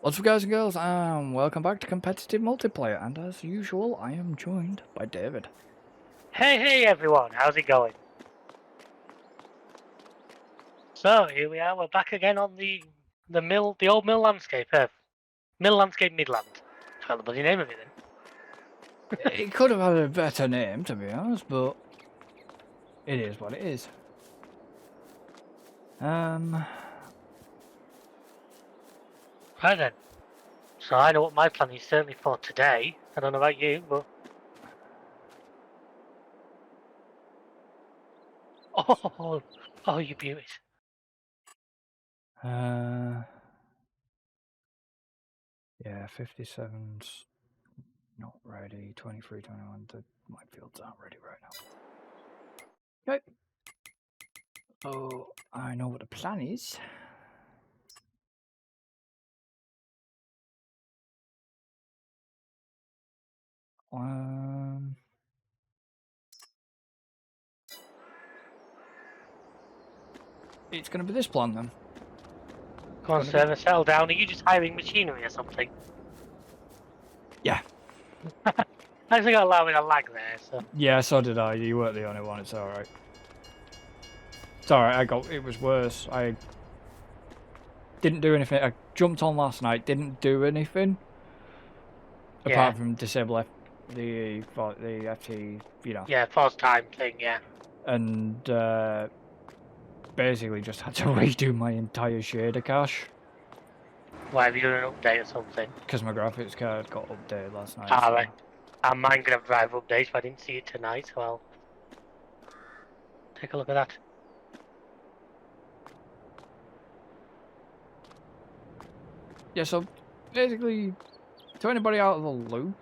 What's up, guys and girls, and welcome back to competitive multiplayer. And as usual, I am joined by David. Hey everyone, how's it going? So here we are, we're back again on the old mill landscape, mill landscape Midland. That's the bloody name of it then. It could have had a better name, to be honest, but it is what it is. Right then. So I know what my plan is certainly for today. I don't know about you, but oh you beauties. Yeah, 57's not ready. 23, 21, the minefields aren't ready right now. Okay. Oh, I know what the plan is. It's going to be this plan then. Come on, server, settle down. Are you just hiring machinery or something? Yeah. I actually got allowing a lag there, so. Yeah, so did I. You weren't the only one. It's alright. It's alright. It was worse. I didn't do anything. I jumped on last night. Didn't do anything. Yeah. Apart from disable the FT, you know. Yeah, pause time thing, yeah. And basically just had to redo my entire shader cache. Why, have you done an update or something? Because my graphics card got updated last night. Ah, right. And mine gonna have drive updates, but I didn't see it tonight, so I'll take a look at that. Yeah, so basically, to anybody out of the loop,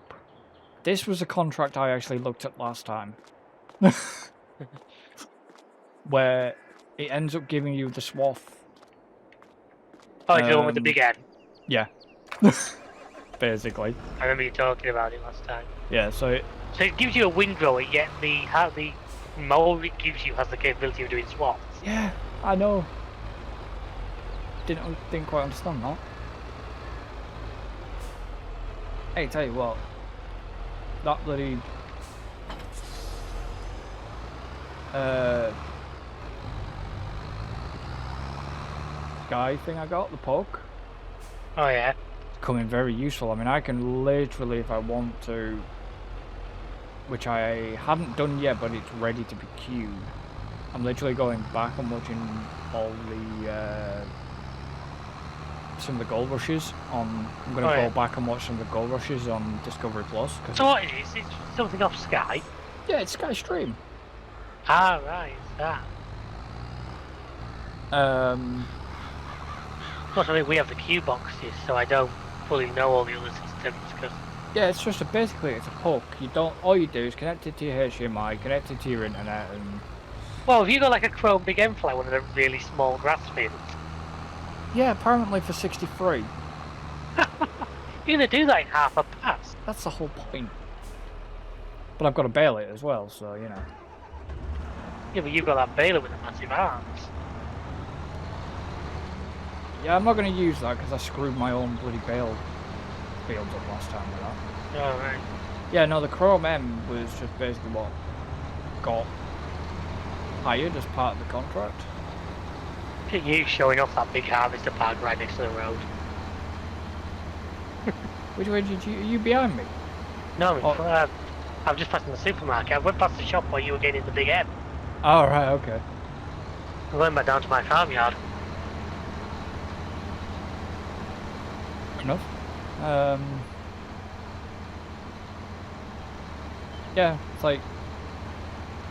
this was a contract I actually looked at last time. Where it ends up giving you the swath. Oh, it's the one with the big head? Yeah. Basically. I remember you talking about it last time. Yeah, so it gives you a windrower, yet the mold it gives you has the capability of doing swaths. Yeah, I know. Didn't quite understand that. Hey, tell you what. That bloody guy thing I got, the poke. Oh yeah. It's coming very useful. I mean, I can literally, if I want to, which I haven't done yet, but it's ready to be queued. I'm literally going back and watching all the some of the gold rushes on. I'm going to go back and watch some of the gold rushes on Discovery Plus. So what it is? It's something off Sky. Yeah, it's Sky Stream. Ah, right, it's that. Plus, I mean, we have the queue boxes, so I don't fully know all the other systems. Cause yeah, it's just basically it's a poke. All you do is connect it to your HDMI, connect it to your internet, and. Well, have you got like a Chrome Big M for like one of the really small grass fields? Yeah, apparently for 63. You're gonna do that in half a pass. That's the whole point. But I've got to bail it as well, so you know. Yeah, but you've got that baler with the massive arms. Yeah, I'm not going to use that because I screwed my own bloody bale fields up last time with that. Oh, right. Yeah, no, the Chrome M was just basically what got hired as part of the contract. Look at you showing off that big harvester park right next to the road. Which way did you... Are you behind me? No, I'm just passing the supermarket. I went past the shop while you were getting the big M. Oh, right, okay. I went back down to my farmyard. Enough. Yeah, it's like...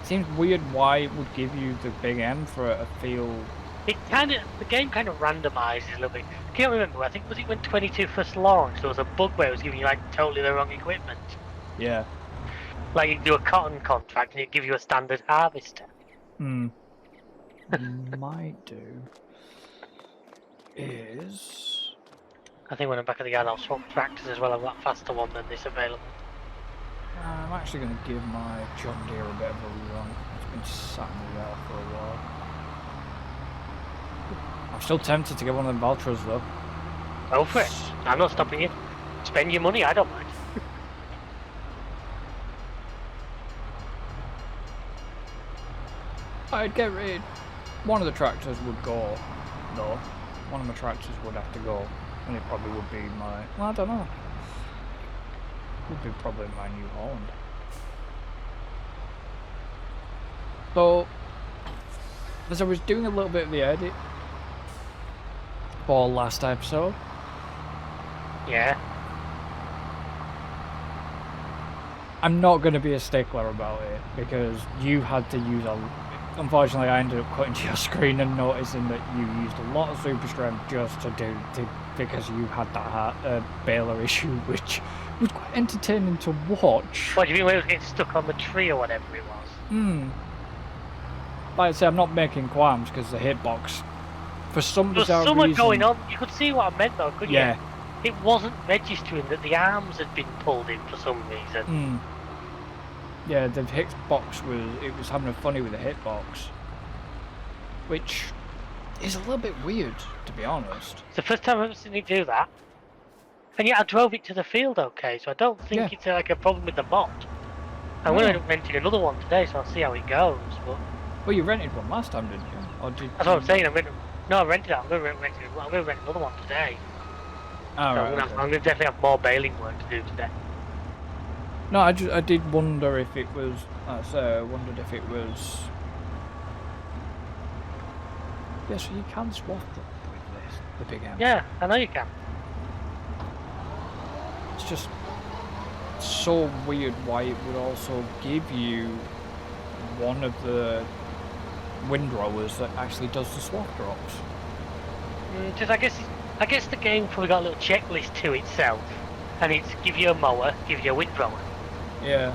It seems weird why it would give you the big M for a field... The game kind of randomizes a little bit. I can't remember, I think was it when 22 first launched, there was a bug where it was giving you like totally the wrong equipment. Yeah. Like you do a cotton contract and it'd give you a standard harvester. Might do is... I think when I'm back at the yard I'll swap tractors as well. I've got a faster one than this available. I'm actually going to give my John Deere a bit of a run. It's been sat in the yard for a while. I'm still tempted to get one of them Valtras though. Go for it. I'm not stopping you. Spend your money, I don't mind. I'd get rid. One of the tractors would go, though. One of my tractors would have to go, and it probably would be my. Well, I don't know. Would be probably my New Holland. So, as I was doing a little bit of the edit for last episode, Yeah. I'm not going to be a stickler about it because you had to use a. Unfortunately, I ended up cutting to your screen and noticing that you used a lot of super strength just because you had that baler issue, which was quite entertaining to watch. What do you mean when it was getting stuck on the tree or whatever it was? Like I say, I'm not making qualms because the hitbox, for some There was bizarre so much reason, going on. You could see what I meant though, couldn't yeah. you? It wasn't registering that the arms had been pulled in for some reason. Yeah, the hitbox was having a funny with the hitbox, which is a little bit weird, to be honest. It's the first time I've ever seen it do that. And yet I drove it to the field okay, so I don't think it's like a problem with the mod. I'm going to end up renting another one today, so I'll see how it goes. But well, you rented one last time, didn't you? Or did that's what I'm saying. No, I rented it. I'm going to rent another one today. Oh, So right, I'm going to definitely have more baling work to do today. No, I did wonder if it was. I wondered if it was. Yeah, so you can swap them with this, the big M. Yeah, I know you can. It's just so weird why it would also give you one of the windrowers that actually does the swap drops. Just I guess the game probably got a little checklist to itself, and it's give you a mower, give you a windrower. Yeah.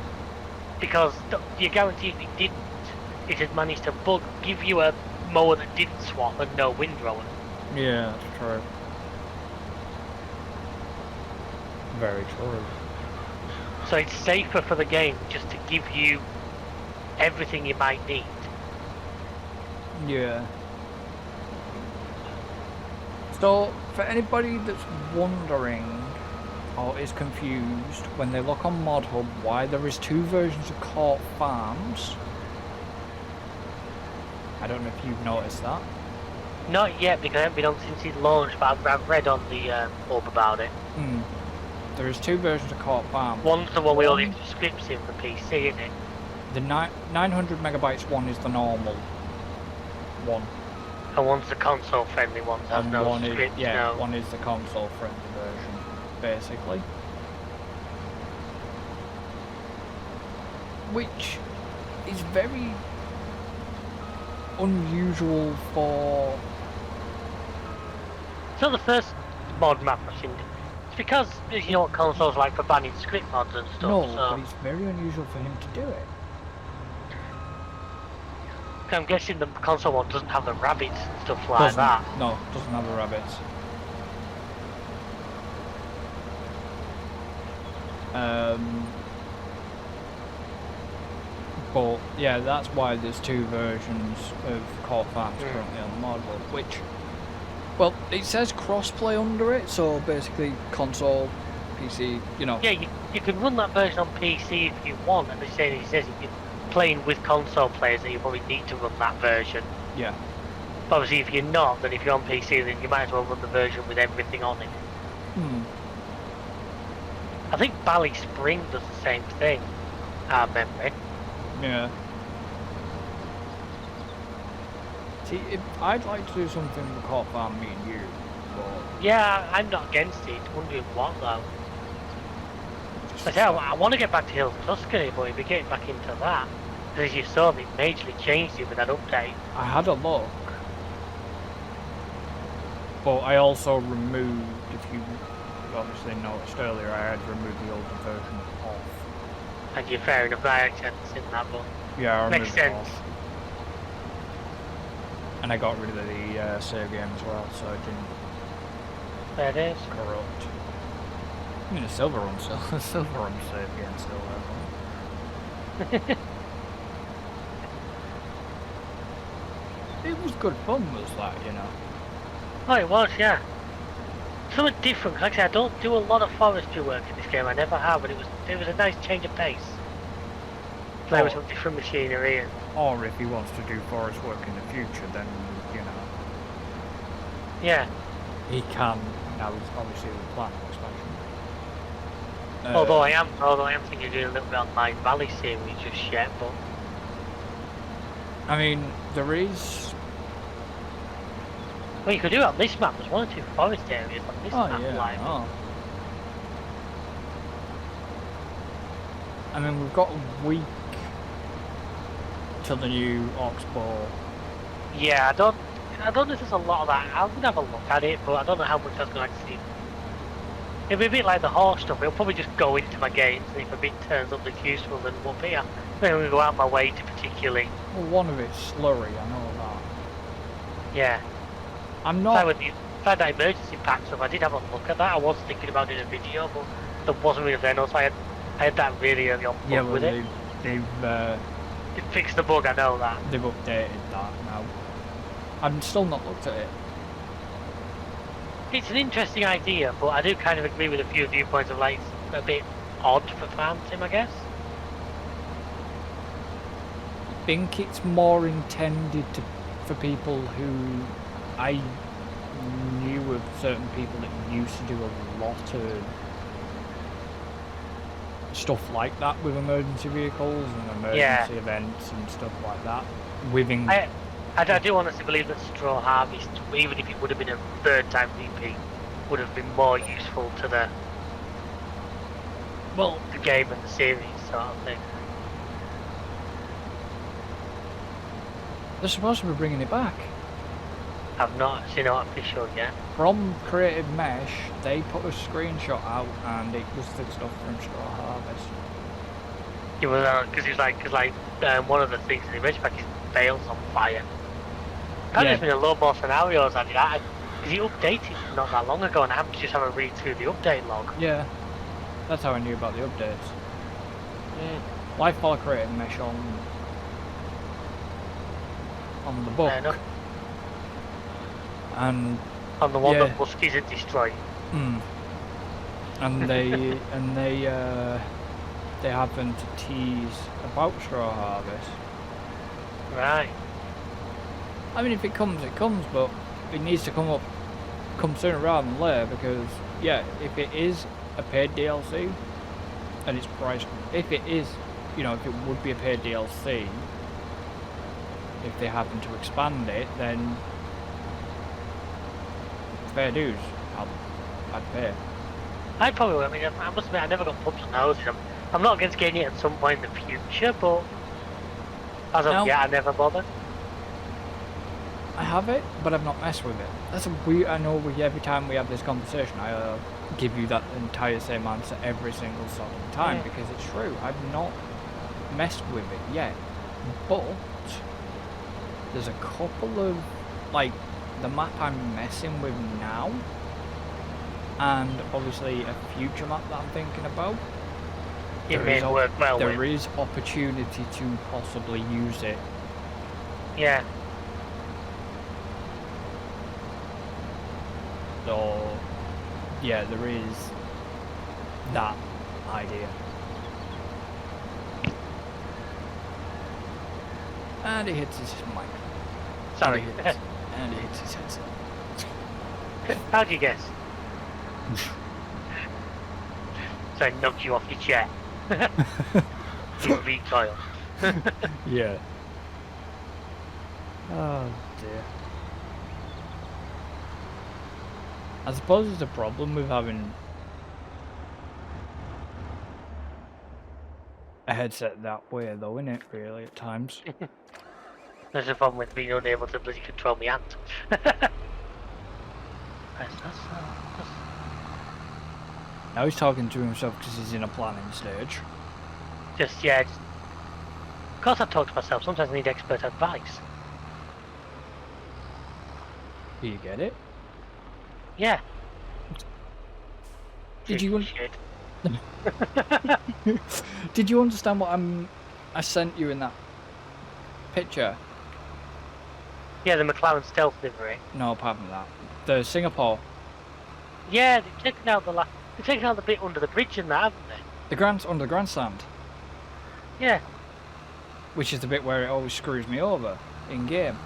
Because you guarantee if it didn't, it had managed to give you a mower that didn't swap and no windrower. Yeah, that's true. Very true. So it's safer for the game just to give you everything you might need. Yeah. So, for anybody that's wondering or is confused when they look on Mod Hub why there is two versions of Court Farms, I don't know if you've noticed that. Not yet, because I haven't been on since it launched, but I've read on the hub about it. There is two versions of Court Farms. One's the one with all the extra scripts in for PC, isn't it? The 900 megabytes one is the normal one. And one's the console-friendly one that has And no one scripts, is, yeah, no. one is the console-friendly version, basically. Which is very unusual for... It's not the first mod map I've seen. It's because, you know what consoles like for banning script mods and stuff, No, so... but it's very unusual for him to do it. I'm guessing the console one doesn't have the rabbits and stuff like that. No, doesn't have the rabbits. But yeah, that's why there's two versions of Court Farms currently on the model, which, well, it says crossplay under it, so basically console, PC, you know. Yeah, you can run that version on PC if you want, and it says if you're playing with console players then you probably need to run that version. Yeah. But obviously if you're not, then if you're on PC then you might as well run the version with everything on it. I think Bally Spring does the same thing, our memory. Yeah. See, I'd like to do something with Court Farm, me and you, but... Yeah, I'm not against it, wondering what though. I want to get back to Hills of Tuscany, but if you're getting back into that, as you saw, they majorly changed it with that update. I had a look, but I also removed, if you obviously noticed earlier, I had removed the older version off. And you're fair enough, I actually hadn't seen that, but Yeah, I makes removed it sense. off. And I got rid of the save game as well, so it didn't There it is. corrupt. I mean, a silver run save game still has one. It was good fun, was that, you know? Oh, it was, yeah. something different. 'Cause like I said, I don't do a lot of forestry work in this game. I never have, but it was a nice change of pace. Play with some different machinery and. Or if he wants to do forest work in the future, then you know. Yeah. He can. Now he's obviously the plan expansion. Although I am thinking of doing a little bit on my Valley series just yet, but. I mean, there is. Well, you could do it on this map. There's one or two forest areas on this map. Yeah. Like. Oh. I mean, we've got a week till the new Oxbow. Yeah, I don't know if there's a lot of that. I would have a look at it, but I don't know how much that's going to actually. It'll be a bit like the horse stuff. It'll probably just go into my games, and if a bit turns up that's useful, then we'll be. I'm going to go out my way to particularly. Well, one of it's slurry, I know that. Yeah. I'm not. If I had that emergency pack stuff, I did have a look at that. I was thinking about doing a video, but there wasn't really there. No, so I had that really early on Yeah, well, with it. They've It fixed the bug. I know that. they've updated that now. I've still not looked at it. It's an interesting idea, but I do kind of agree with a few viewpoints of like it's a bit odd for Farm Sim, I guess. I think it's more intended for people who I knew of certain people that used to do a lot of stuff like that with emergency vehicles and emergency events and stuff like that. Within I do honestly believe that Straw Harvest, even if it would have been a third time repeat, would have been more useful to the game and the series sort of thing. they're supposed to be bringing it back. I've not seen it official yet. From Creative Mesh, they put a screenshot out and it was the stuff from Straw Harvest. It was one of the things in the image pack is bales on fire. That has been a lot more scenarios I did. Because he updated not that long ago, and I have to just have a read through the update log. Yeah, that's how I knew about the updates. Well, I follow Creative Mesh on the book, and on the one that Muskies had destroyed. And they they happen to tease about Straw Harvest. Right. I mean, if it comes, it comes, but it needs to come sooner rather than later, because if it is a paid DLC and it's priced, if it is, if it would be a paid DLC, if they happen to expand it, then fair dues, I'd pay. I probably will. I mean, I must admit, I never got pumped on noses. I'm not against getting it at some point in the future, but as of yet, I never bothered. I have it, but I've not messed with it. That's a weird. I know every time we have this conversation, I give you that entire same answer every single sort of time because it's true. I've not messed with it yet, but there's a couple of the map I'm messing with now, and obviously a future map that I'm thinking about. It may work well. There is opportunity to possibly use it. Yeah. So, yeah, there is that idea. And he hits his mic. Sorry. And he hits his headset. How'd you guess? So I knocked you off your chair. You recoil. Yeah. Oh dear. I suppose it's a problem with having a headset that way though, isn't it, really, at times? There's a problem with being unable to bloody control my hand. Now he's talking to himself because he's in a planning stage. Of course I've talked to myself, sometimes I need expert advice. Do you get it? Yeah. Did you Did you understand what I sent you in that picture? Yeah, the McLaren stealth livery. No, apart from that. The Singapore. Yeah, they've taken out they've taken out the bit under the bridge and that, haven't they? Under the grandstand, Yeah. which is the bit where it always screws me over in game.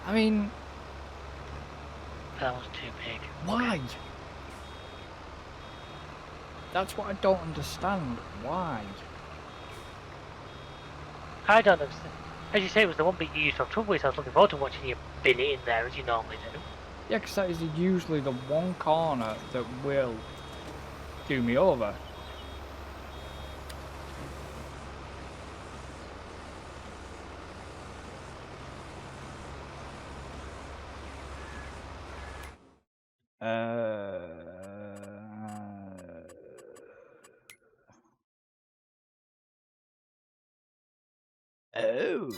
I mean, That was too big. why? That's what I don't understand. Why? I don't understand. As you say, it was the one bit you used to have trouble with, so I was looking forward to watching you bin it in there as you normally do. Yeah, because that is usually the one corner that will do me over. Oh.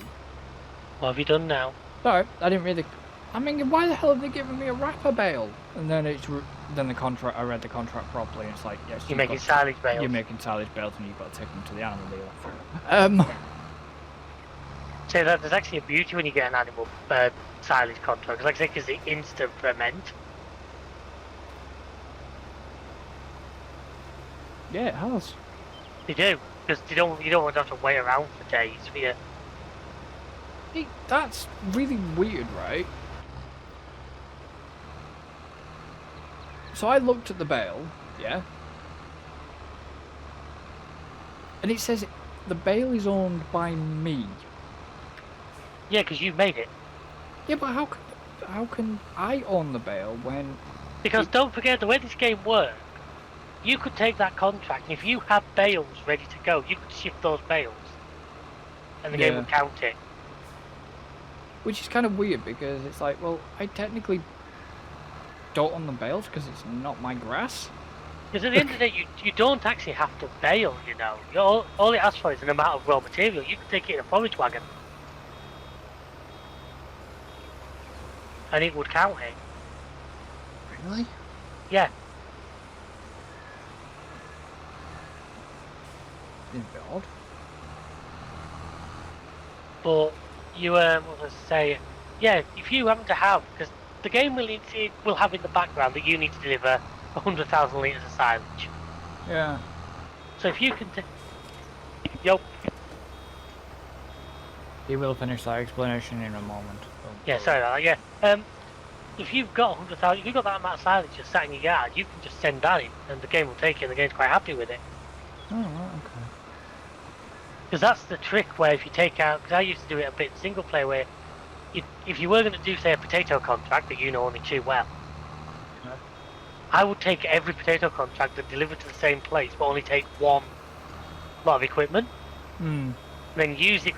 What have you done now? Sorry, I didn't really. I mean, why the hell have they given me a wrapper bail? And then then the contract. I read the contract properly, and it's like, yes, You're making silage bales. You're making silage bales, and you've got to take them to the animal dealer. So there's actually a beauty when you get an animal silage contract, like I say, because they instant ferment. Yeah, it has. They do, because you don't want to have to wait around for days for you. That's really weird, right? So I looked at the bale, yeah, and it says the bale is owned by me. Yeah, because you made it. Yeah, but how can I own the bale when? Because don't forget the way this game works. You could take that contract, and if you have bales ready to go, you could shift those bales, and the game would count it. Which is kind of weird because it's like, well, I technically don't own the bales because it's not my grass. Because at the end of the day, you don't actually have to bale, you know. All it asks for is an amount of raw material. You can take it in a forage wagon. And it would count it. Really? Yeah. It's a bit odd. But you, what was I say? Yeah, if you happen to have, because the game will have in the background that you need to deliver 100,000 litres of silage. Yeah. So if you can... Yo. He will finish that explanation in a moment. Yeah, sorry about that, yeah. If you've got 100,000, if you've got that amount of silage just sat in your yard, you can just send that in, and the game will take it, and the game's quite happy with it. Oh, right, okay. Because that's the trick where if you take out, because I used to do it a bit in single player where if you were going to do, say, a potato contract that you know only too well, I would take every potato contract and deliver to the same place, but only take one lot of equipment. Then use it,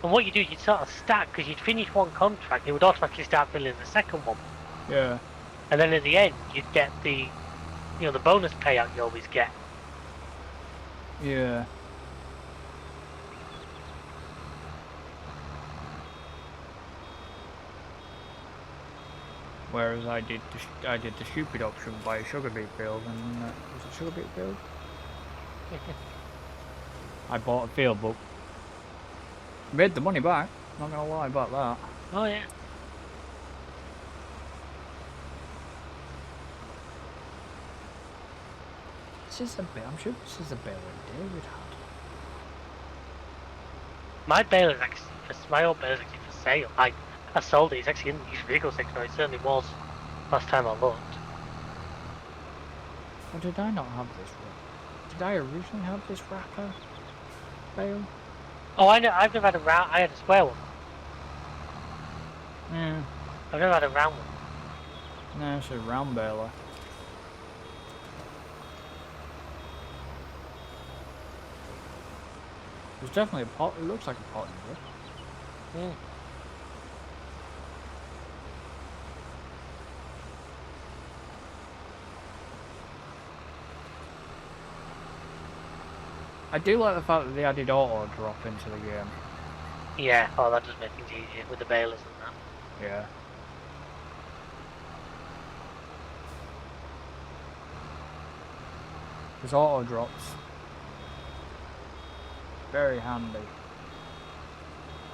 and what you do, you'd sort of stack, because you'd finish one contract, it would automatically start filling the second one. Yeah. And then at the end, you'd get the bonus payout you always get. Yeah. Whereas I did the stupid option by a sugar beet field, and was it sugar beet field? I bought a field, but made the money back. Not gonna lie about that. Oh yeah. This is a bale. I'm sure this is a bale that David had. My bale is actually my old bale is actually for sale. I sold it. It's actually in the used vehicle section. It certainly was last time I looked. Or did I not have this wrapper? Did I originally have this wrapper bale? Oh, I know. I've never had a round. I had a square one. Yeah. I've never had a round one. No, it's a round baler. There's definitely a pot. It looks like a pot in here. I do like the fact that they added auto drop into the game. Yeah, oh, that does make things easier with the balers and that. Yeah. Because auto drops very handy.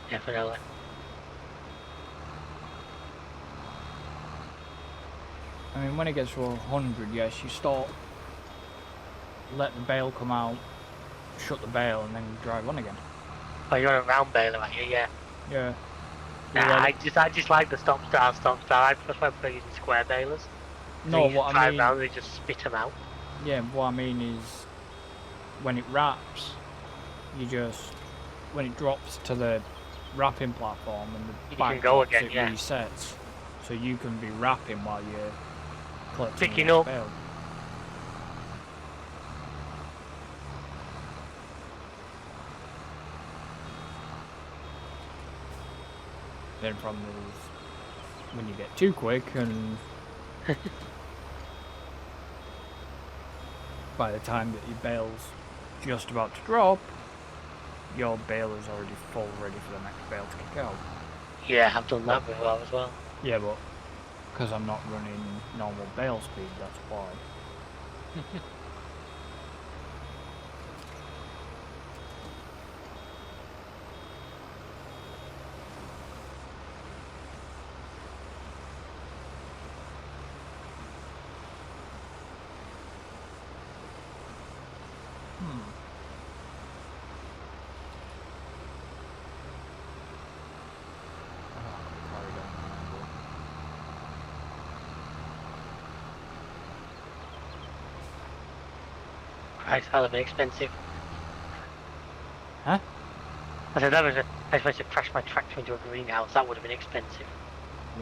Definitely. I mean, when it gets to 100, yes, you start, let the bale come out, shut the bale, and then you drive on again. Oh, you're on a round baler, right? Yeah. Yeah. Nah, I just like the stop start. I prefer using square balers. No, You what just I drive mean, around and just spit them out. yeah, what I mean is, when it wraps, you just, when it drops to the wrapping platform and the You back can go drops, again, it yeah. resets. So you can be wrapping while you're collecting Picking the up. bale. Then from the, when you get too quick and by the time that your bale's just about to drop, your bale is already full, ready for the next bale to kick out. Yeah, I've done that before as well. Yeah, but because I'm not running normal bale speed, that's why. Christ, that'd be expensive. Huh? I said that was I supposed to crash my tractor into a greenhouse. That would have been expensive.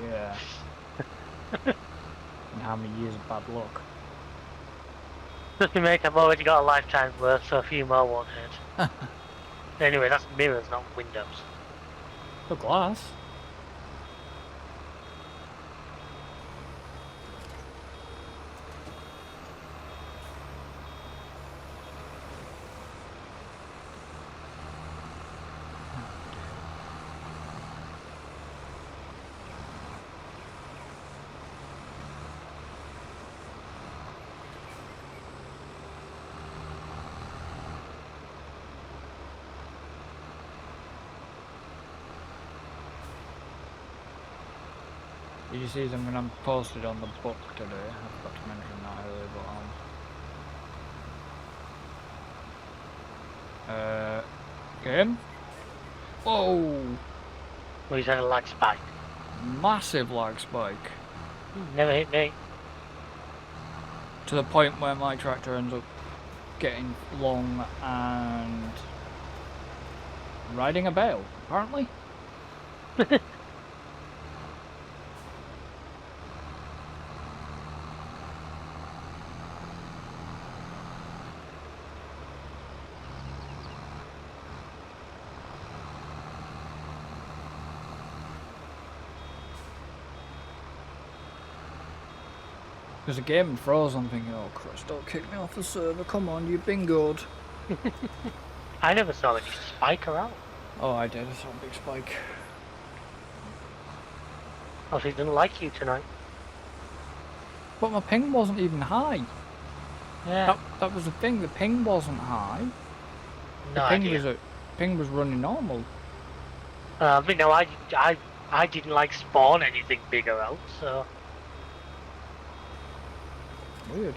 Yeah. And how many years of bad luck? Just me, mate. I've already got a lifetime's worth, so a few more won't hurt. Anyway, that's mirrors, not windows. The glass? Did you see something I posted on the book today? I forgot to mention that earlier, but game? Whoa! Well, he's had a lag spike. Massive lag spike. Never hit me. To the point where my tractor ends up getting long and riding a bale, apparently. Because the game froze, I'm thinking, oh Christ, don't kick me off the server, come on, you've been good. I never saw any spike around. Oh, I did, I saw a big spike. Oh, so he didn't like you tonight. But my ping wasn't even high. Yeah. That was the thing, the ping wasn't high. No idea. Ping was running normal. But no, I didn't like spawn anything bigger out, so. Weird.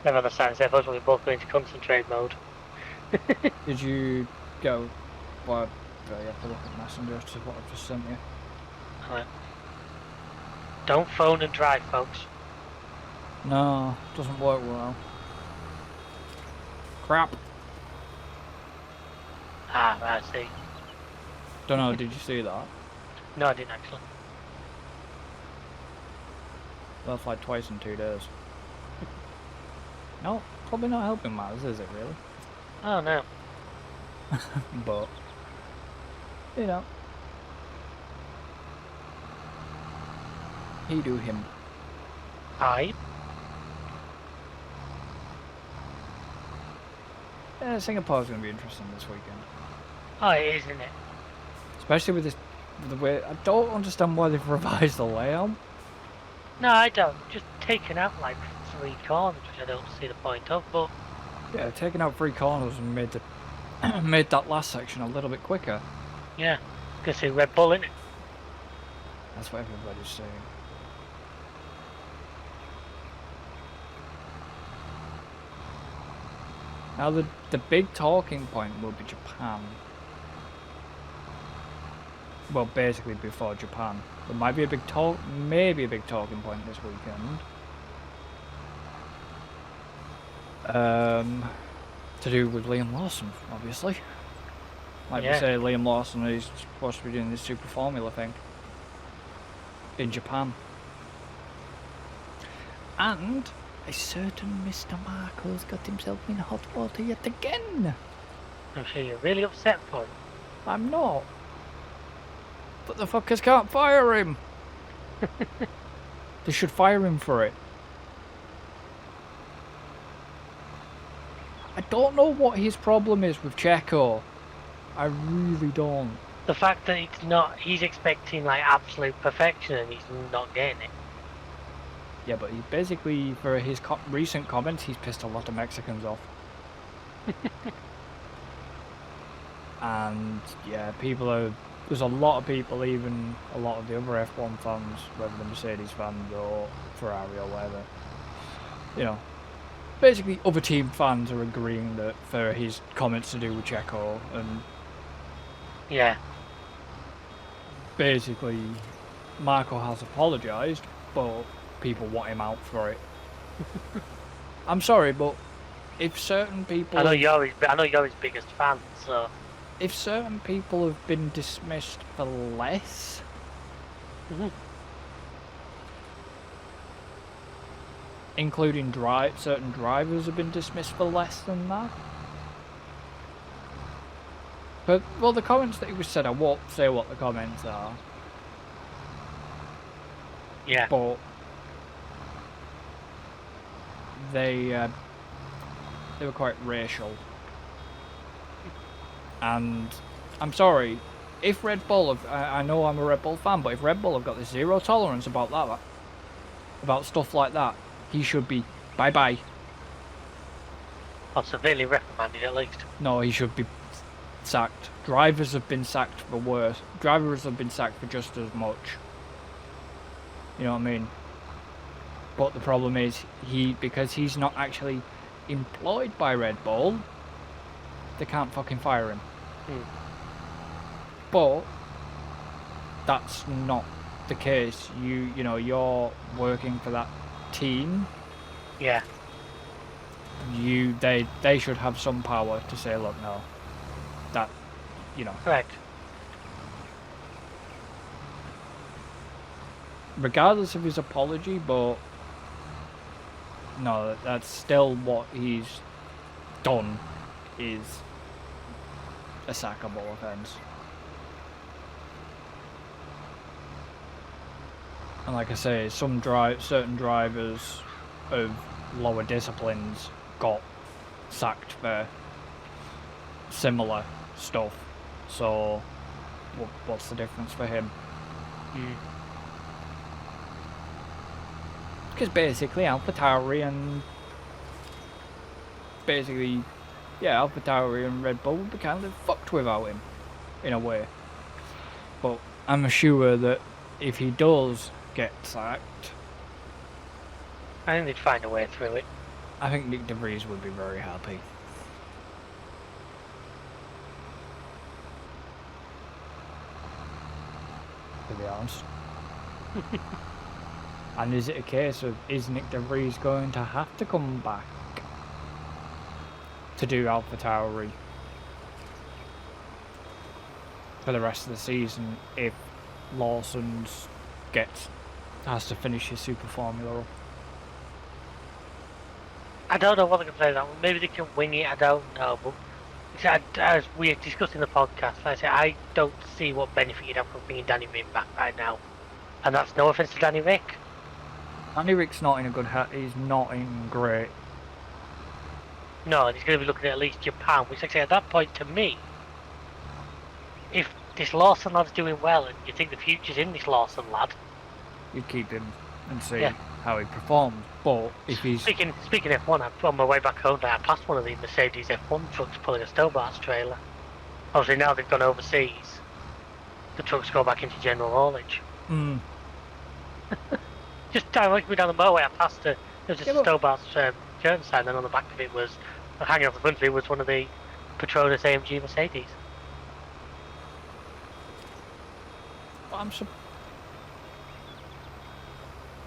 Never understand. I suppose we both go into concentrate mode. Did you go? Well, you have to look at Messenger to what I've just sent you. Right. Don't phone and drive, folks. No, doesn't work well. Crap. Ah, I see. Don't know, did you see that? No, I didn't actually. That's like twice in 2 days. No, probably not helping matters, is it really? Oh no. But, you know. He do him. Hi. Yeah, Singapore's going to be interesting this weekend. Oh, it is, isn't it? Especially with this, the way, I don't understand why they've revised the layout. No, I don't. Just taking out like 3 corners, which I don't see the point of. But Yeah, taking out 3 corners and made the made that last section a little bit quicker. yeah, can see Red Bull in it. That's what everybody's saying. Now the big talking point will be Japan. Well, basically before Japan. There might be a big maybe a big talking point this weekend. To do with Liam Lawson, obviously. Like we say, Liam Lawson is supposed to be doing this Super Formula thing in Japan. And a certain Mr. Marco's got himself in hot water yet again. I'm sure you're really upset for him. I'm not. But the fuckers can't fire him. They should fire him for it. I don't know what his problem is with Checo. I really don't. The fact that it's not, he's expecting like absolute perfection and he's not getting it. Yeah, but he basically, for his recent comments, he's pissed a lot of Mexicans off. And yeah, there's a lot of people, even a lot of the other F1 fans, whether they're Mercedes fans or Ferrari or whatever, you know, basically other team fans are agreeing that for his comments to do with Checo, and yeah, basically Marco has apologised, but people want him out for it. I'm sorry, but if certain people, I know you're his biggest fan, so if certain people have been dismissed for less, including certain drivers have been dismissed for less than that. But, well, the comments that he was said, I won't say what the comments are. yeah. But they were quite racial. And I'm sorry, if Red Bull I know I'm a Red Bull fan, but if Red Bull have got this zero tolerance about that, about stuff like that, he should be bye-bye. Or severely reprimanded at least. No, he should be sacked. Drivers have been sacked for worse. Drivers have been sacked for just as much. You know what I mean? But the problem is, because he's not actually employed by Red Bull, they can't fucking fire him. But that's not the case. You know, you're working for that team. Yeah. They should have some power to say, look, no, that, you know. Correct. Regardless of his apology, but no, that's still what he's done is a sackable offence. And like I say, certain drivers of lower disciplines got sacked for similar stuff. So, what's the difference for him? Because basically, AlphaTauri and AlphaTauri and Red Bull would be kind of fucked without him, in a way. But I'm sure that if he does get sacked, I think they'd find a way through it. I think Nick De Vries would be very happy. To be honest. And is it a case of, is Nick De Vries going to have to come back to do AlphaTauri? for the rest of the season if Lawson's has to finish his Super Formula up. I don't know what they can play that one. Maybe they can wing it. I don't know. But as we discussed in the podcast, I said I don't see what benefit you'd have from bringing Danny Rick back right now. And that's no offense to Danny Rick. Danny Rick's not in a good he's not in great. No, and he's going to be looking at least Japan, which, like I say, at that point, to me, if this Lawson lad's doing well and you think the future's in this Lawson lad, You keep him and see how he performs. But if he's speaking F1, on my way back home, I passed one of the Mercedes F1 trucks pulling a Stobart's trailer. Obviously, now they've gone overseas, the trucks go back into general haulage. Just down down the motorway, I passed there was just Stobart's curtain sign, and on the back of it was, hanging off the front of it was one of the Petronas AMG Mercedes.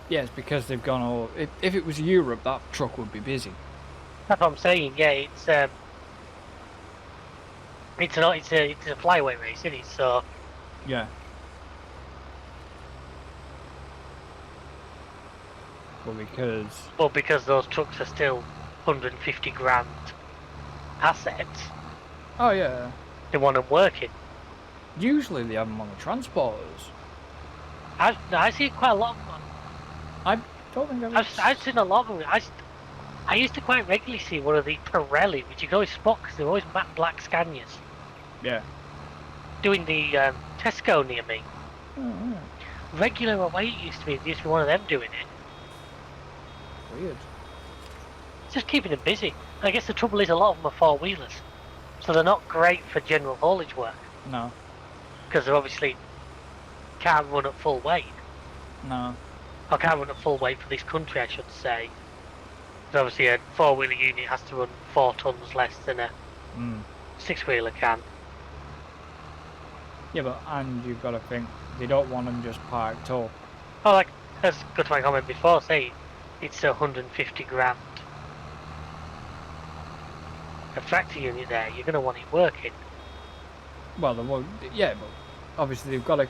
Yes, because they've gone all. If it was Europe, that truck would be busy. That's what I'm saying. Yeah, it's a flyweight race, isn't it? So yeah. Well, because those trucks are still 150 grand assets. Oh yeah. They want them working. Usually they have them on the transporters. I see quite a lot of them. I don't think I've seen a lot of them. I used to quite regularly see one of the Pirelli, which you can always spot because they're always matte black Scanias. Yeah. Doing the Tesco near me. Oh, Regular away it used to be. There used to be one of them doing it. Weird. It's just keeping them busy. And I guess the trouble is a lot of them are four-wheelers. So they're not great for general haulage work. No. Because they obviously can't run at full weight. No. I can't run at full weight for this country, I should say. Because obviously a four-wheeler unit has to run 4 tons less than a six-wheeler can. Yeah, and you've got to think, they don't want them just parked up. Oh, like, let's go to my comment before, say it's 150 grand. A tractor unit there, you're going to want it working. Well, they won't. Yeah, but obviously they've got to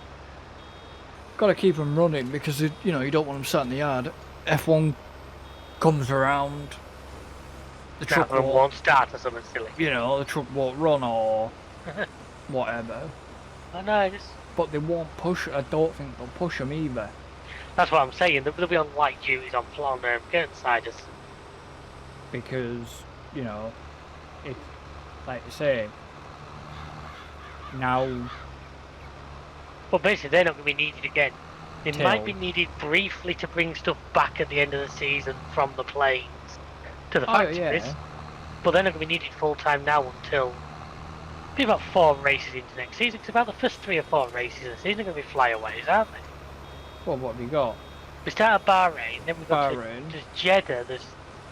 keep them running because you don't want them sat in the yard. F1 comes around, the truck won't start or something silly. The truck won't run or whatever. I know, but they won't push. I don't think they'll push them either. That's what I'm saying. They'll be on light duties on curtain siders. Because if, like you say, now. But basically, they're not going to be needed again. They might be needed briefly to bring stuff back at the end of the season from the planes to the factories. Yeah. But they're not going to be needed full time now until be about 4 races into next season. Because about the first 3 or 4 races of the season are going to be flyaways, aren't they? Well, what have we got? We start at Bahrain, then we've got Bahrain. There's Jeddah.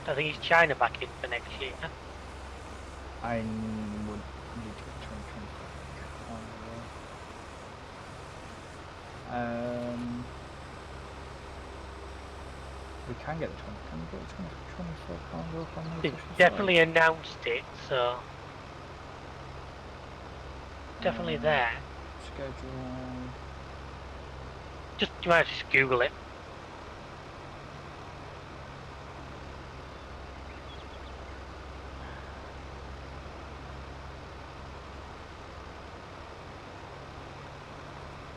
I think it's China back in for next year. I would need to get 2024. We can get the 20. Can we get the 24 pound from They definitely announced it, so definitely there. Schedule. You might just Google it.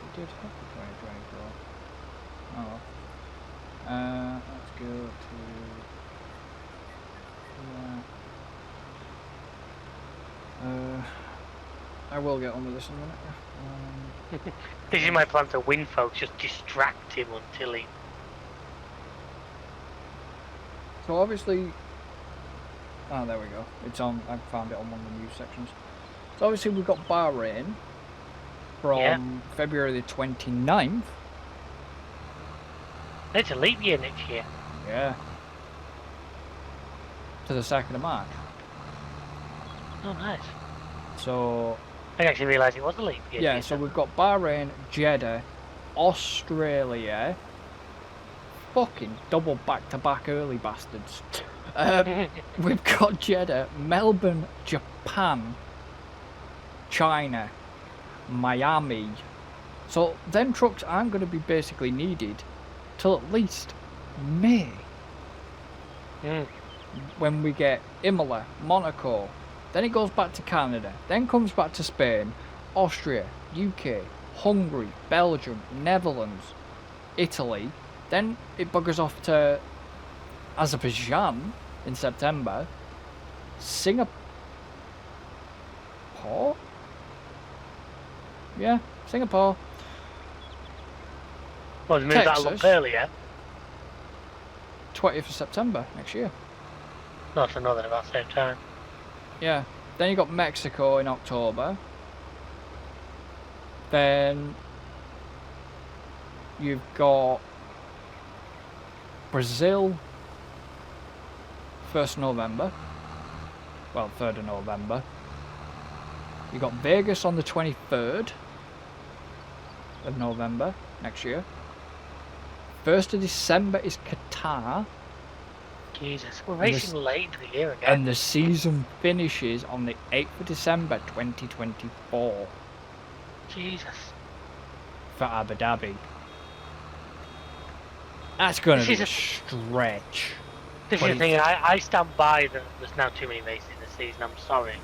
We did have the 2024. Oh. Let's go to. I will get on with this in a minute. This is my plan to win, folks. Just distract him until he. So obviously. Oh, there we go. It's on. I found it on one of the news sections. So obviously we've got Bahrain from February the 29th. It's a leap year next year. Yeah. To the 2nd of March. Oh, nice. So. I didn't actually realise it was a leap year. Yeah, so we've got Bahrain, Jeddah, Australia. Fucking double back-to-back early bastards. We've got Jeddah, Melbourne, Japan, China, Miami. So them trucks aren't going to be basically needed till at least May, when we get Imola, Monaco. Then it goes back to Canada, then comes back to Spain, Austria, UK, Hungary, Belgium, Netherlands, Italy. Then it buggers off to Azerbaijan in September, Singapore. Yeah, Singapore. Well, they moved that a lot Texas. earlier. 20th of September next year. Not for another about the same time. Yeah. Then you got Mexico in October. Then you've got Brazil 1st November. Well, 3rd of November. You got Vegas on the 23rd of November next year. 1st of December is Qatar. Jesus, we're racing late in the year again. And the season finishes on the 8th of December 2024 Jesus. for Abu Dhabi. That's going to be This a is stretch. This But is the thing, I stand by that there's now too many races this season, I'm sorry.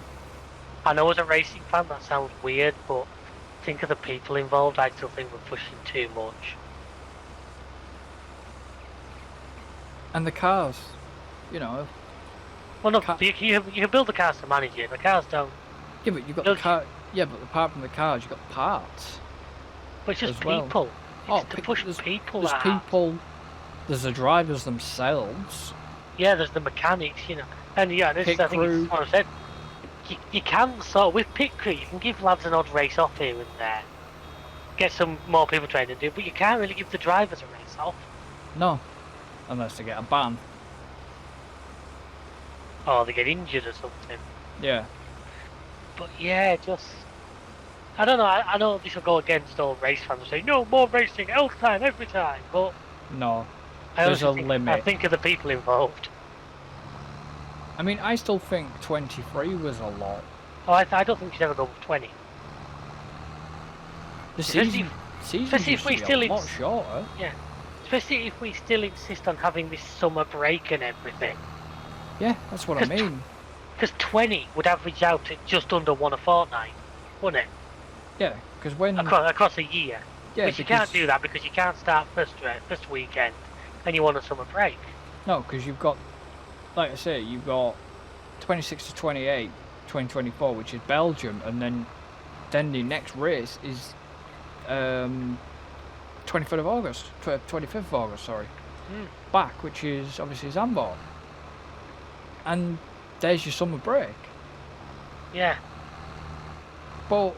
I know as a racing fan that sounds weird, but think of the people involved, I still think we're pushing too much. And the cars, you know. Well, no, you can build the cars to manage it, the cars don't. Yeah, but you've got the car. Yeah, but apart from the cars, you've got parts. But it's just as well. people. Oh, It's to push people There's out. people. There's the drivers themselves. Yeah, there's the mechanics, you know. And yeah, this Pit I think crew. it's what I said. You can sort of, with pit crew, you can give lads an odd race off here and there. Get some more people training to do, but you can't really give the drivers a race off. No, unless they get a ban. Or they get injured or something. Yeah. But yeah, just I don't know. I know this will go against all race fans and say no more racing all the time, every time. But No. I There's a honestly think, limit. I think of the people involved. I mean, I still think 23 was a lot. Oh, I don't think we should ever go with 20. The Especially season especially used if we to be still a lot shorter. Yeah, especially if we still insist on having this summer break and everything. Yeah, that's what I mean. Because 20 would average out at just under one a fortnight, wouldn't it? Yeah, because when... Across a year. Yeah, but you can't do that because you can't start first weekend and you want a summer break. No, because you've got, like I say, you've got 26 to 28, 2024, which is Belgium, and then the next race is 23rd of August, 25th of August, sorry. Back, which is obviously Zandvoort. And there's your summer break. Yeah. But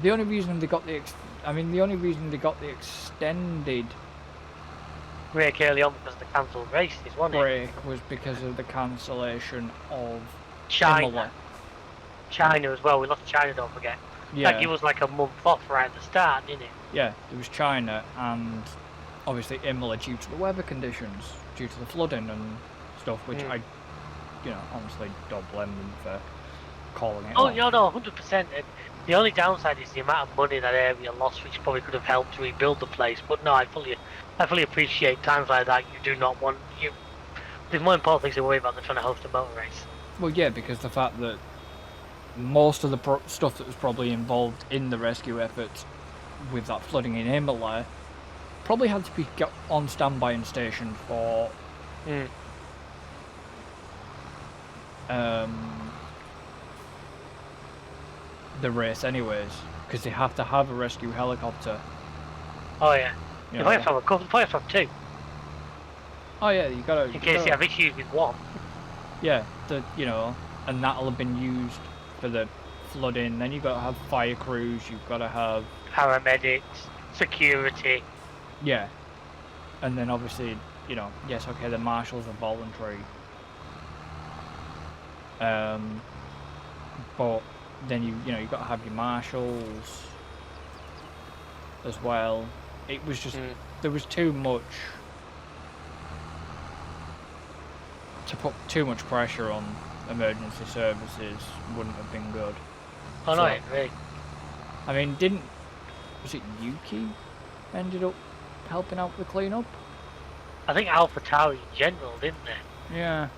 the only reason they got the extended break early on because of the cancelled races, wasn't it? break was because of the cancellation of China. Imola. China as well. We lost China, don't forget. Yeah, That gave us like a month off right at the start, didn't it? yeah, there was China and obviously Imola due to the weather conditions, due to the flooding and stuff, which I, honestly don't blame them for calling it Oh, off. yeah, no, 100%. And the only downside is the amount of money that area lost, which probably could have helped to rebuild the place. But no, I fully appreciate times like that. You do not want There's more important things to worry about than trying to host a motor race. Well, yeah, because the fact that most of the stuff that was probably involved in the rescue efforts with that flooding in Imola probably had to be on standby and stationed for the race anyways, because they have to have a rescue helicopter. Oh yeah. You You know, might have to have a couple. You might have to have two, oh yeah, you gotta. in case you have issues with one. Yeah, and that'll have been used for the flooding. Then you've got to have fire crews. You've got to have Paramedics, security. yeah, and then obviously yes, okay, the marshals are voluntary. But then you've got to have your marshals as well. It was just there was too much to put too much pressure on emergency services wouldn't have been good. Oh, no, So- I agree. I mean, was it Yuki ended up helping out with the cleanup? I think Alpha Tauri in general, didn't they? Yeah.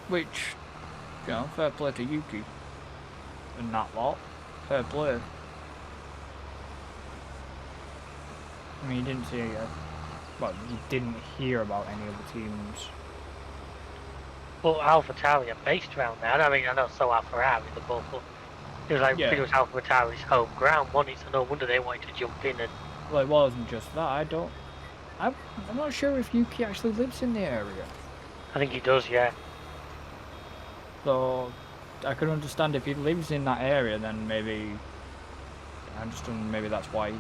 Which, you know, fair play to Yuki. And that lot. Fair play. I mean, you didn't see well, you didn't hear about any of the teams. But Alpha Tauri are based around there. I mean, I know so are Ferrari, they're both. It was like Yeah. pretty much Alpha Tauri's home ground, wasn't it? So no wonder they wanted to jump in and. Well, it wasn't just that. I'm not sure if Yuki actually lives in the area. I think he does, yeah. So, I could understand if he lives in that area, then maybe. I understand maybe that's why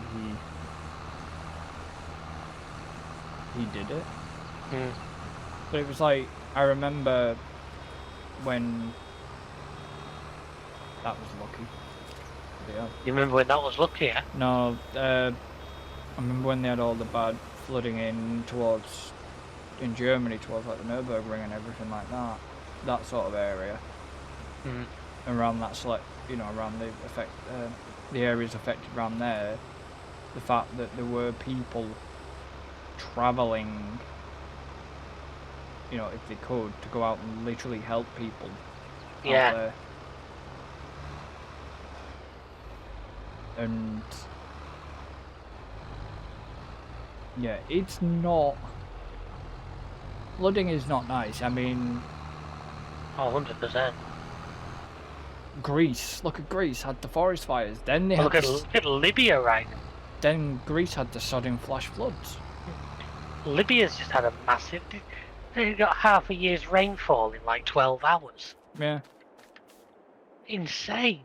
he did it. Mm. But it was like, I remember when that was lucky. Yeah. You remember when that was lucky, yeah? No, I remember when they had all the bad flooding in Germany towards like the Nürburgring and everything like that. That sort of area. Mm. Around that around the areas affected around there. The fact that there were people travelling, if they could, to go out and literally help people out Yeah. there. And yeah, it's not. Flooding is not nice. I mean, Oh, 100%. Greece. Look at Greece had the forest fires. Then they Well, had look at Libya right now. then Greece had the sudden flash floods. Libya's just had a massive. They got half a year's rainfall in like 12 hours. Yeah. Insane.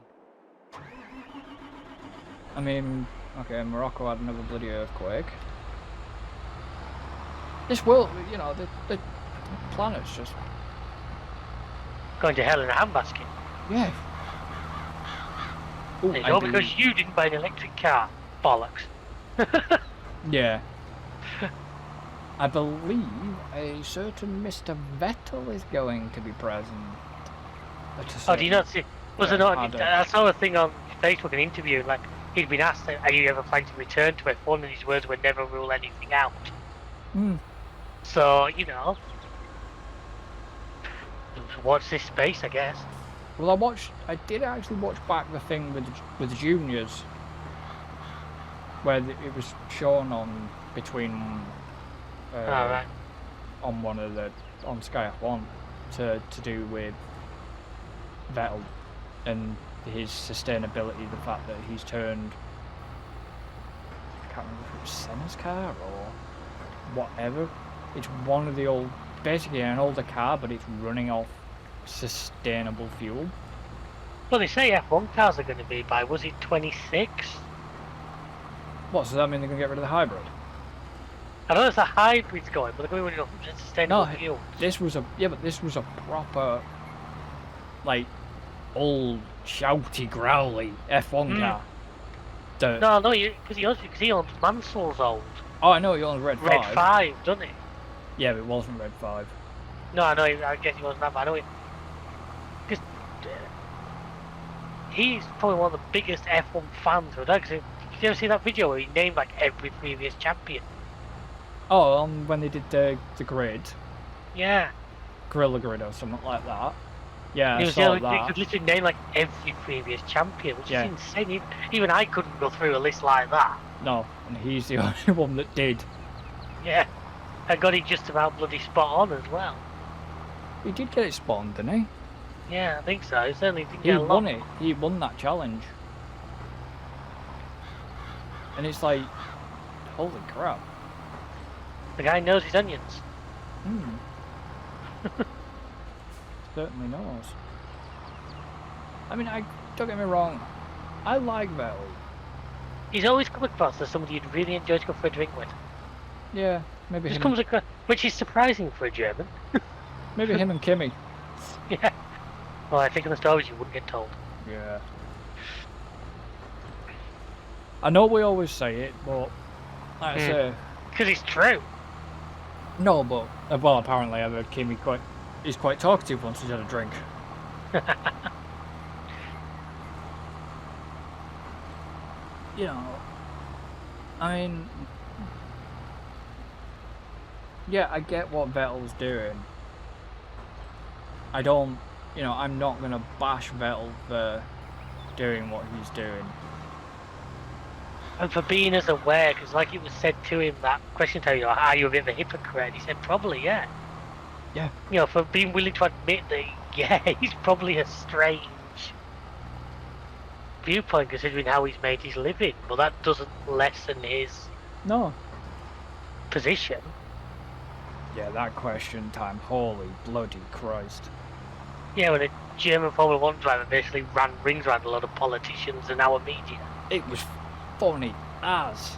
I mean, okay, Morocco had another bloody earthquake. This world, the planet's just, Going to hell in a handbasket. yeah. Ooh, There you I go, do- because you didn't buy an electric car. Bollocks. Yeah. I believe a certain Mr. Vettel is going to be present. Oh, do you not see? Was Yeah, it not? I don't. I saw a thing on Facebook, an interview, like he'd been asked, "Are you ever planning to return to F1?" And his words were, "Never rule anything out." Hmm. So watch this space, I guess. Well, I did actually watch back the thing with the juniors, where it was shown on between, Alright. on one of on Sky F1 to do with Vettel and his sustainability, the fact that he's turned, I can't remember if it was Senna's car or whatever. It's one of the basically an older car, but it's running off sustainable fuel. Well, they say F1 cars are going to be by, was it 26? What, so that mean they're going to get rid of the hybrid? I know there's a hybrid's going, but they're going to 100% sustainable No, fuel. this was a proper, like, old, shouty, growly F1 car. No, because he owns Mansell's old Oh, I know he owns Red 5. Red 5, doesn't he? Yeah, but it wasn't Red 5. No, I know. I guess he wasn't that, but I know it. Because he's probably one of the biggest F1 fans. Did you ever see that video where he named like every previous champion? Oh, when they did the grid, Yeah. Gorilla Grid or something like that. Yeah, He I was saw he that. could literally name like every previous champion, which Yeah. is insane. Even I couldn't go through a list like that. No, and he's the only one that did. Yeah. I got it just about bloody spot on as well. He did get it spawned, didn't he? Yeah, I think so. He certainly didn't He get a lot. won it. He won that challenge. And it's like, holy crap. The guy knows his onions. Certainly knows. I mean, don't get me wrong. I like Vettel. He's always come across as somebody you'd really enjoy to go for a drink with. Yeah, maybe Just him. comes across, which is surprising for a German. Maybe him and Kimmy. Yeah. Well, I think in the stories you wouldn't get told. Yeah. I know we always say it, but like I say, Because it's true. No, but well, apparently I've heard Kimi he's quite talkative once he's had a drink. You know, I mean, yeah, I get what Vettel's doing. I don't, I'm not gonna bash Vettel for doing what he's doing. And for being as aware, because like it was said to him, that question to you, are you a bit of a hypocrite? He said, probably, yeah. Yeah. For being willing to admit that, yeah, he's probably a strange viewpoint considering how he's made his living, but that doesn't lessen his position. Yeah, that question time, holy bloody Christ. Yeah, when a German Formula 1 driver basically ran rings around a lot of politicians and our media. It was funny as.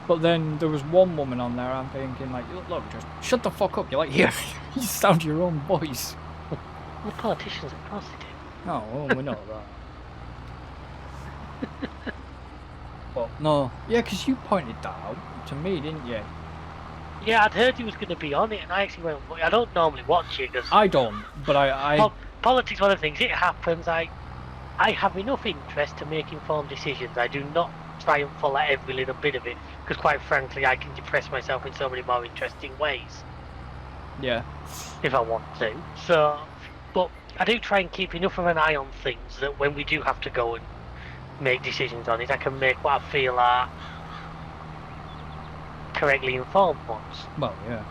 But then there was one woman on there, I'm thinking, like, look, just shut the fuck up. You're like, yeah, you sound your own voice. The politicians, of course they do. No, well, we know that. But no, yeah, because you pointed that out to me, didn't you? Yeah, I'd heard he was going to be on it, and I actually went, I don't normally watch it, because... I don't, but I Politics, one of the things, it happens, I have enough interest to make informed decisions. I do not try and follow every little bit of it, because quite frankly, I can depress myself in so many more interesting ways. Yeah. If I want to. So, but I do try and keep enough of an eye on things that when we do have to go and make decisions on it, I can make what I feel are correctly informed ones. Well, yeah.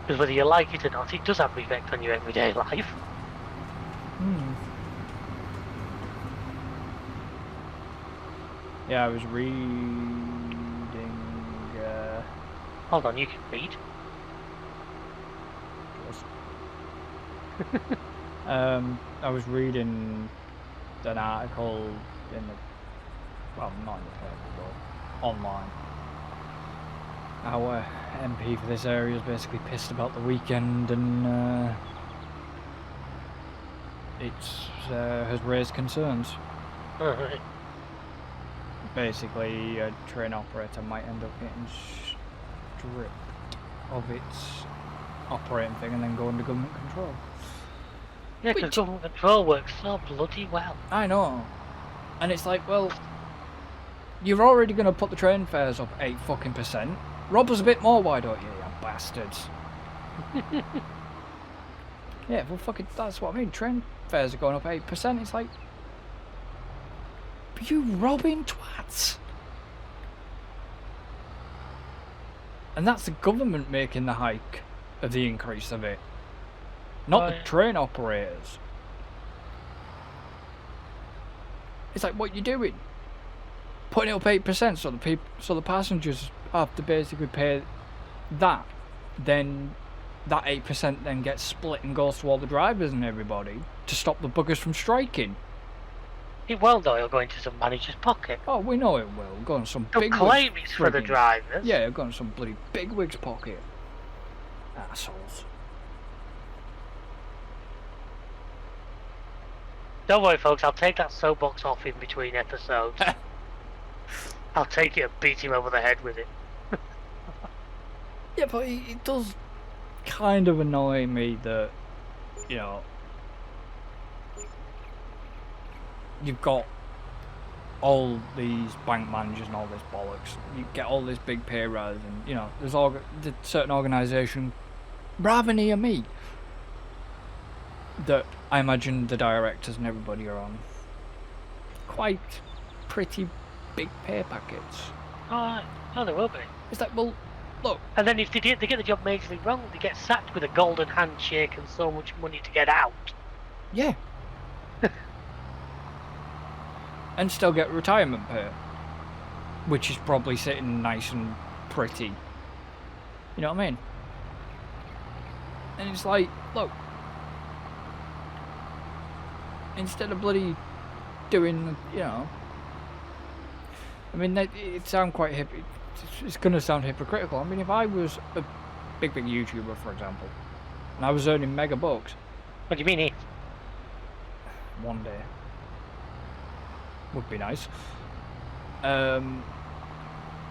Because whether you like it or not, it does have an effect on your everyday life. Yeah, I was reading... Hold on, you can read. I was reading an article in the... Well, not in the paper, but online. Our MP for this area is basically pissed about the weekend and it has raised concerns. Alright. Basically, a train operator might end up getting stripped of its operating thing and then go under government control. Yeah, because government control works so bloody well. I know. And it's like, well, you're already going to put the train fares up 8%. Rob us a bit more, why don't you, you bastards? Yeah, well, fucking, that's what I mean. Train fares are going up 8%. It's like, you robbing twats. And that's the government making the hike of the increase of it, not the train operators. It's like, what you doing? Putting it up 8% so the passengers have to basically pay that. Then that 8% then gets split and goes to all the drivers and everybody to stop the buggers from striking. It will, though. It'll go into some manager's pocket. Oh, we know it will. Go in some They'll big claim it's for the drivers. Yeah, it'll go in some bloody bigwig's pocket. Assholes. Don't worry, folks. I'll take that soapbox off in between episodes. I'll take it and beat him over the head with it. Yeah, but it does kind of annoy me that, you know, you've got all these bank managers and all this bollocks. You get all this big pay rise, and you know, there's certain organisation rather near me that I imagine the directors and everybody are on quite pretty big pay packets. Oh, there will be. It's like, well, look. And then if they get the job majorly wrong, they get sacked with a golden handshake and so much money to get out. Yeah. And still get retirement pay, which is probably sitting nice and pretty. You know what I mean? And it's like, look, instead of bloody doing, you know, I mean, it sounds quite it's going to sound hypocritical. I mean, if I was a big YouTuber, for example, and I was earning mega bucks. What do you mean, One day. Would be nice.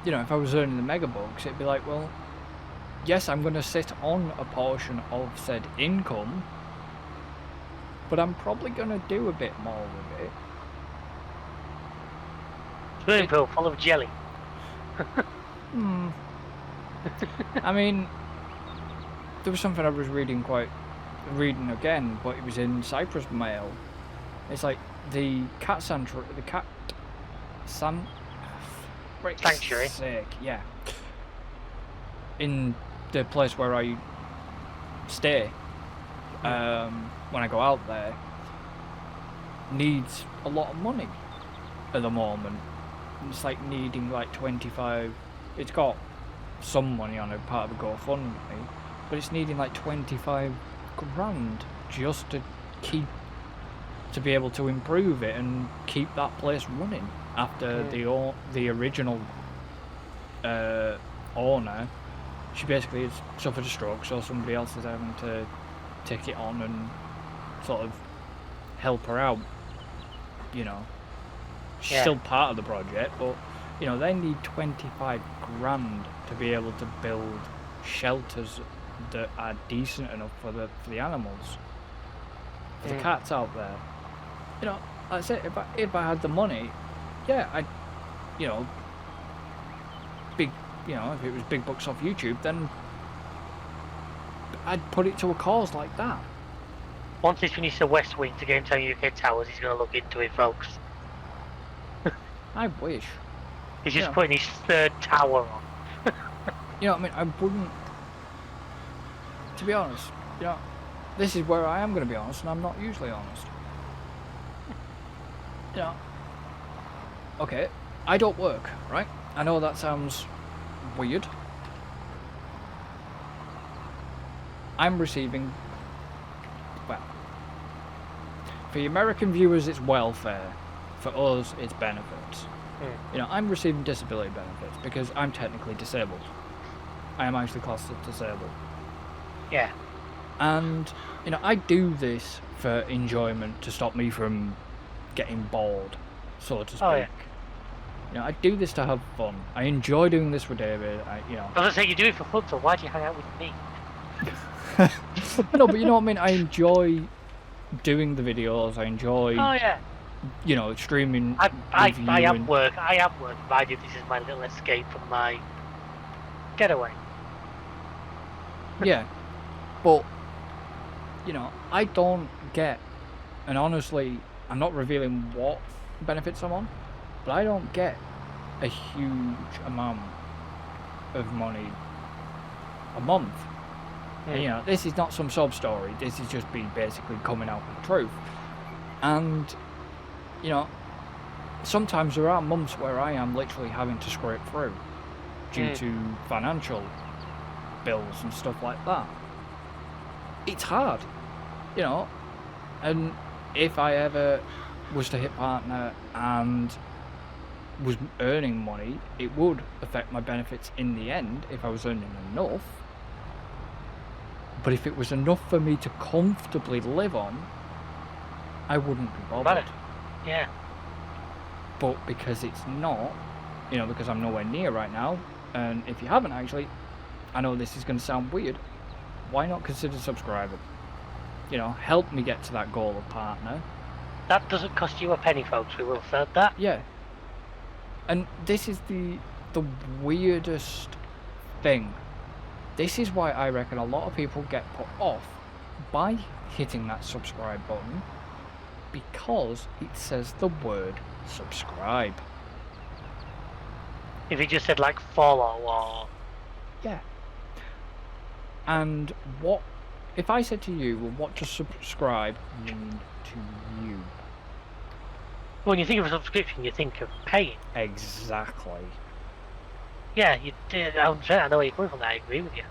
you know, if I was earning the megabucks, it'd be like, well, yes, I'm going to sit on a portion of said income, but I'm probably going to do a bit more with it. Swimming pool full of jelly. I mean, there was something I was reading again, but it was in Cyprus Mail. It's like the cat sanctuary, Sanctuary. Yeah. In the place where I stay, when I go out there, needs a lot of money at the moment. It's like needing like 25. It's got some money on it, part of the GoFundMe, but it's needing like 25 grand just to be able to improve it and keep that place running after the original owner. She basically has suffered a stroke, so somebody else is having to take it on and sort of help her out, you know. She's still part of the project, but you know, they need 25 grand to be able to build shelters that are decent enough for the animals, for the cats out there. You know, like I said, if I had the money, yeah, I'd, you know, if it was big bucks off YouTube, then I'd put it to a cause like that. Once he's finished the West Wing to GametimeUK Towers, he's going to look into it, folks. I wish. He's just putting his third tower on. You know, I mean, I wouldn't. To be honest, you know, this is where I am going to be honest, and I'm not usually honest. You know, okay, I don't work, right? I know that sounds weird. I'm receiving, well, for the American viewers it's welfare, for us it's benefits. You know, I'm receiving disability benefits because I'm technically disabled. I am actually classed as disabled. Yeah. And, you know, I do this for enjoyment, to stop me from getting bored, so to speak. Oh, yeah. You know, I do this to have fun. I enjoy doing this with David. I was going to say, you do it for fun, so why'd you hang out with me? No, but you know what I mean? I enjoy doing the videos. I enjoy, you know, streaming. I have work. I have work. But I do this is my little escape from my getaway. Yeah. But, you know, I don't get, and honestly, I'm not revealing what benefits I'm on, but I don't get a huge amount of money a month. And, you know, this is not some sob story. This is just me basically coming out with the truth. And, you know, sometimes there are months where I am literally having to scrape through due to financial bills and stuff like that. It's hard, you know, and if I ever was to hit partner and was earning money, it would affect my benefits in the end if I was earning enough. But if it was enough for me to comfortably live on, I wouldn't be bothered. Yeah. But because it's not, you know, because I'm nowhere near right now, and if you haven't actually, I know this is going to sound weird, why not consider subscribing? You know, help me get to that goal of partner. That doesn't cost you a penny, folks, we will say that. Yeah. And this is the weirdest thing. This is why I reckon a lot of people get put off by hitting that subscribe button, because it says the word subscribe. If it just said like follow or... Yeah. And what, if I said to you, well, what does subscribe mean to you? When you think of a subscription, you think of paying. Exactly. Yeah, you did. I know where you're coming from. I agree with you.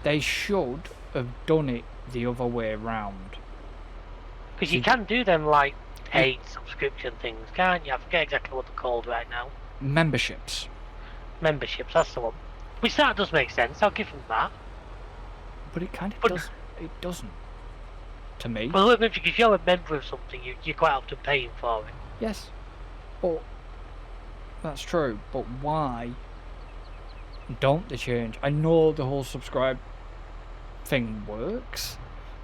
They should have done it the other way around. Because you can do them like paid subscription things, can't you? I forget exactly what they're called right now. Memberships. Memberships, that's the one. Which that does make sense. I'll give them that. But it kind of does. It doesn't. To me. Well, if you're a member of something, you're quite often paying for it. Yes. But that's true. But why don't they change? I know the whole subscribe thing works.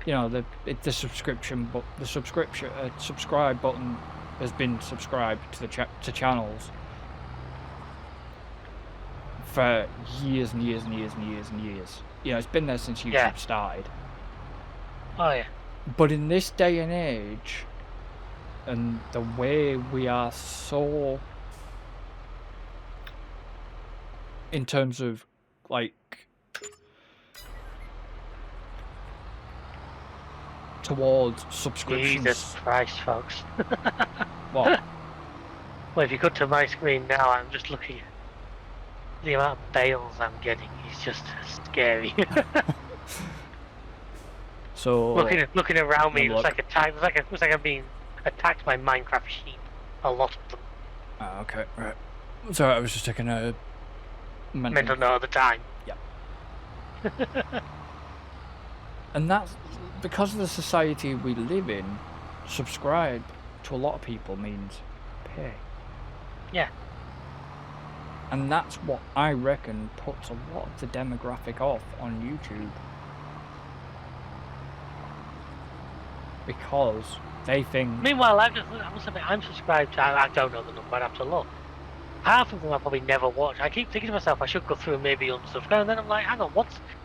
You know, the subscription, but the subscribe button has been subscribed to to channels for years and years and years and years and years. You know, it's been there since YouTube started. Oh yeah. But in this day and age, and the way we are so, in terms of like towards subscriptions. Jesus Christ, folks. What? Well, if you go to my screen now, I'm just looking at the amount of bales I'm getting. It's just scary. So looking around me, it's like I'm being attacked by Minecraft sheep. A lot of them. Oh, okay, right. Sorry, I was just taking a mental note at the time. Yeah. And that's because of the society we live in. Subscribe to a lot of people means pay. Yeah. And that's what I reckon puts a lot of the demographic off on YouTube. Because they think... Meanwhile, I'm subscribed to, I don't know the number, I'd have to look. Half of them I probably never watch. I keep thinking to myself I should go through and maybe unsubscribe, and then I'm like, hang on,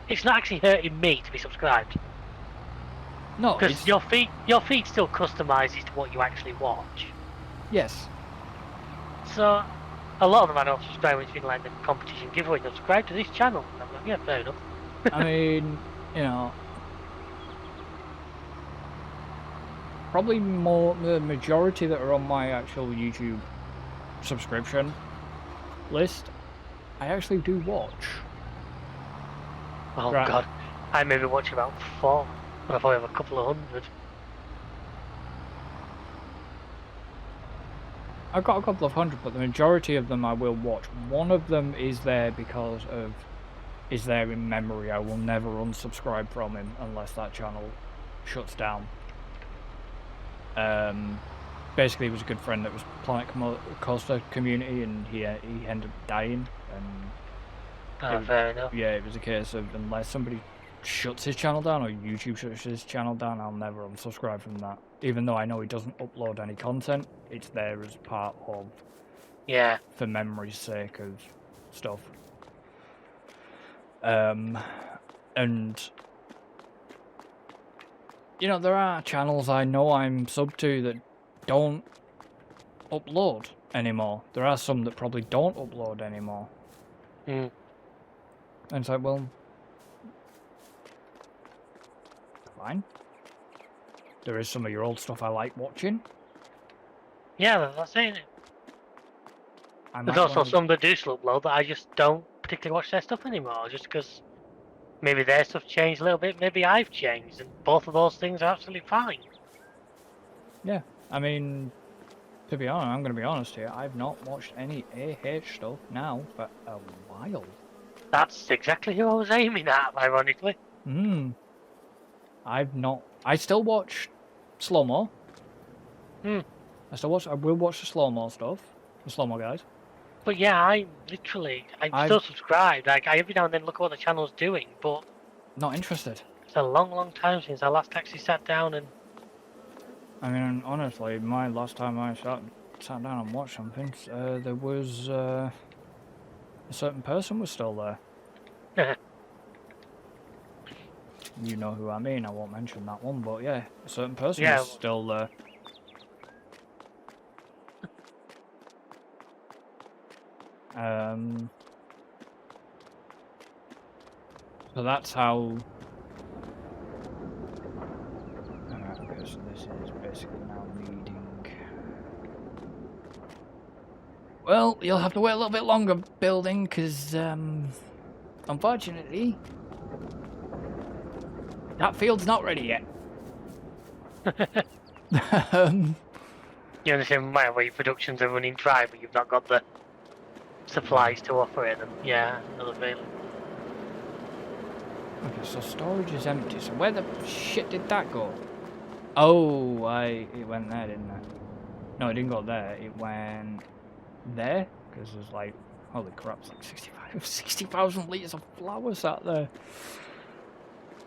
it's not actually hurting me to be subscribed. No, because your feed still customizes to what you actually watch. Yes. So, a lot of them I don't subscribe, which is like the competition giveaway. Subscribe to this channel. And I'm like, yeah, fair enough. I mean, you know, probably the majority that are on my actual YouTube subscription list, I actually do watch. Oh God, I maybe watch about 4. I probably have a couple of 100. I've got a couple of 100, but the majority of them I will watch. One of them is there because of is there in memory. I will never unsubscribe from him unless that channel shuts down. Basically, he was a good friend that was Planet Coaster community, and he ended up dying. And fair enough. Yeah, it was a case of unless somebody shuts his channel down or YouTube shuts his channel down, I'll never unsubscribe from that. Even though I know he doesn't upload any content, it's there as part of, yeah, for memory's sake of stuff. And you know, there are channels I know I'm sub to that don't upload anymore. There are some that probably don't upload anymore. Mm. And it's like, well, fine. There is some of your old stuff I like watching. Yeah, that's it. There's also some that do still upload that I just don't particularly watch their stuff anymore, just because maybe their stuff changed a little bit, maybe I've changed, and both of those things are absolutely fine. Yeah, I mean, to be honest, I'm going to be honest here, I've not watched any AH stuff now for a while. That's exactly who I was aiming at, ironically. I still watch slow-mo. I will watch the slow-mo stuff, the slow-mo guys. But yeah, I'm still subscribed. Like, I every now and then look at what the channel's doing, but not interested. It's a long time since I last actually sat down and... I mean, honestly, my last time I sat down and watched something, there was a certain person was still there. You know who I mean, I won't mention that one, but yeah, a certain person was still there. So that's how... Alright, okay, so this is basically now needing... Well, you'll have to wait a little bit longer building, because, unfortunately, that field's not ready yet. You understand where your productions are running dry, but you've not got the supplies to operate them. Yeah, another feeling. Okay, so storage is empty. So where the shit did that go? Oh, it went there, didn't it? No, it didn't go there. It went there, because there's like, holy crap, it's like 65 60,000 litres of flour sat there.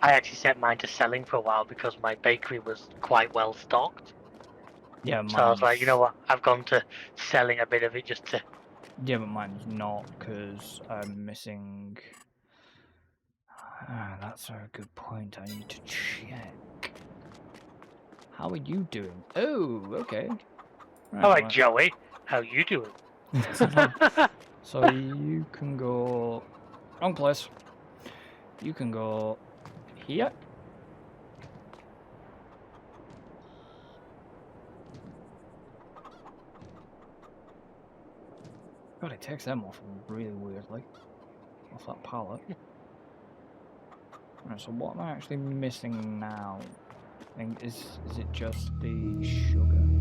I actually set mine to selling for a while because my bakery was quite well stocked. Yeah, So I was like, you know mine's... what, I've gone to selling a bit of it just to... Yeah, but mine's not, because I'm missing... Ah, that's a good point. I need to check. How are you doing? Oh, okay. Right, Alright, well, Joey, how you doing? so you can go... Wrong place. You can go here. God, it takes them off really weirdly. Off that pallet. Right, so what am I actually missing now? I think is it just the sugar?